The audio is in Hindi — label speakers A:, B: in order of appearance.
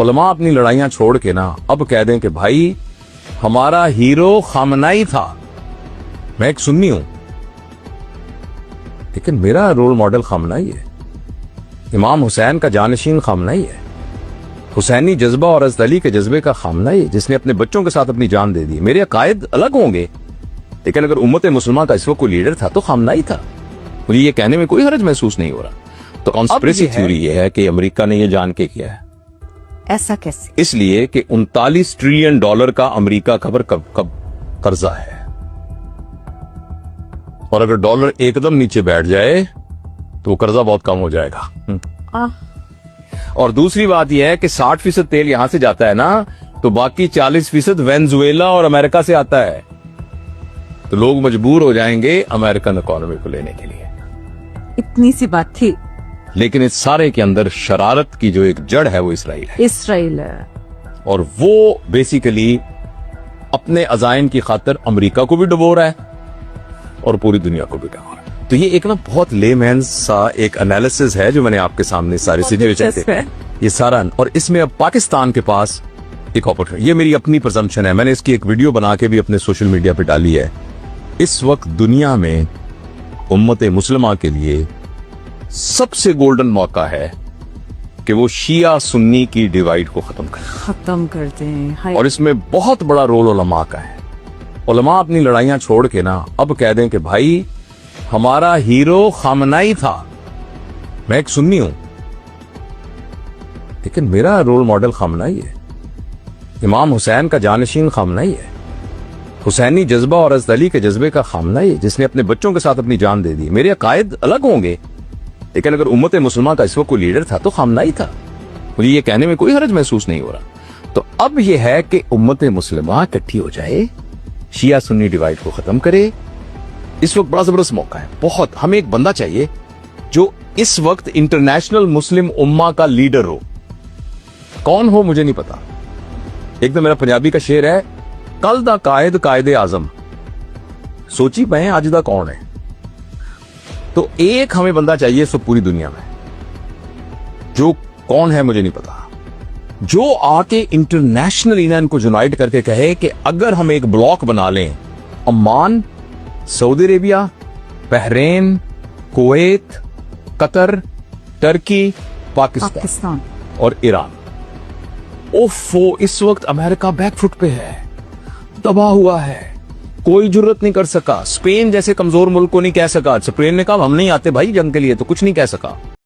A: उलमा अपनी लड़ाइयां छोड़ के ना अब कह दें कि भाई हमारा हीरो खामनाई था। मैं एक सुन्नी हूं, लेकिन मेरा रोल मॉडल खामनाई है। इमाम हुसैन का जानशीन खामनाई है। हुसैनी जज्बा और हज़रत अली के जज्बे का खामनाई है, जिसने अपने बच्चों के साथ अपनी जान दे दी। मेरे अकायद अलग होंगे, लेकिन अगर उम्मत मुसलमान का इस वक्त कोई लीडर था तो खामनाई था। मुझे ये कहने में कोई हर्ज महसूस नहीं हो रहा। तो कॉन्स्पिरेसी थ्योरी ये है कि अमेरिका ने ये जान के किया है।
B: ऐसा कैसे?
A: इसलिए कि 39 ट्रिलियन डॉलर का अमेरिका का कर्जा है, और अगर डॉलर एकदम नीचे बैठ जाए तो कर्जा बहुत कम हो जाएगा। और दूसरी बात यह है कि 60% तेल यहां से जाता है ना, तो बाकी 40% वेनेजुएला और अमेरिका से आता है। तो लोग मजबूर हो जाएंगे अमेरिकन इकोनॉमी को लेने के लिए।
B: इतनी सी बात थी,
A: लेकिन इस सारे के अंदर शरारत की जो एक जड़ है वो इसराइल है।
B: इसराइल है, और
A: वो बेसिकली अपने अजायम की खातिर अमेरिका को भी डुबो रहा है और पूरी दुनिया को भी डुबो रहा है। तो ये एक ना बहुत लेमैन सा एक एनालिसिस है जो मैंने आपके सामने सारी सिचुएशन ये सारा, और इसमें अब पाकिस्तान के पास एक अपॉर्चुनिटी, ये मेरी अपनी प्रजम्पशन है, मैंने इसकी एक वीडियो बना के भी अपने सोशल मीडिया पे डाली है। इस वक्त दुनिया में उम्मत मुसलमान के लिए सबसे गोल्डन मौका है कि वो शिया सुन्नी की डिवाइड को खत्म कर दें। और इसमें बहुत बड़ा रोल उलमा का है। उलमा अपनी लड़ाइयां छोड़ के ना अब कह दें कि भाई हमारा हीरो खामनाई था। मैं एक सुन्नी हूं, लेकिन मेरा रोल मॉडल खामनाई है। इमाम हुसैन का जानशीन खामनाई है। हुसैनी जज्बा और हज़रत अली के जज्बे का खामनाई है, जिसने अपने बच्चों के साथ अपनी जान दे दी। मेरे अकायद अलग होंगे, लेकिन अगर उम्मत मुसलमान का इस वक्त कोई लीडर था तो खामनाई था। मुझे ये कहने में कोई हर्ज महसूस नहीं हो रहा। तो अब यह है कि उम्मत मुसलमान इकट्ठी हो जाए, शिया सुन्नी डिवाइड को खत्म करे। इस वक्त बड़ा जबरदस्त मौका है, बहुत। हमें एक बंदा चाहिए जो इस वक्त इंटरनेशनल मुस्लिम उम्मा का लीडर हो। कौन हो मुझे नहीं पता। एक तो मेरा पंजाबी का शेर है, कल दा कायद कायदे आजम, सोची पे आज दा कौन है। तो एक हमें बंदा चाहिए इस पूरी दुनिया में, जो कौन है मुझे नहीं पता, जो आके इंटरनेशनल यूनियन को यूनाइट करके कहे कि अगर हम एक ब्लॉक बना लें, Oman, Saudi Arabia, Bahrain, Kuwait, Qatar, Turkey, Pakistan और ईरान। ओफो, इस वक्त अमेरिका बैकफुट पे है, दबा हुआ है, कोई जुर्रत नहीं कर सका। स्पेन जैसे कमजोर मुल्क को नहीं कह सका। स्पेन ने कहा हम नहीं आते भाई जंग के लिए, तो कुछ नहीं कह सका।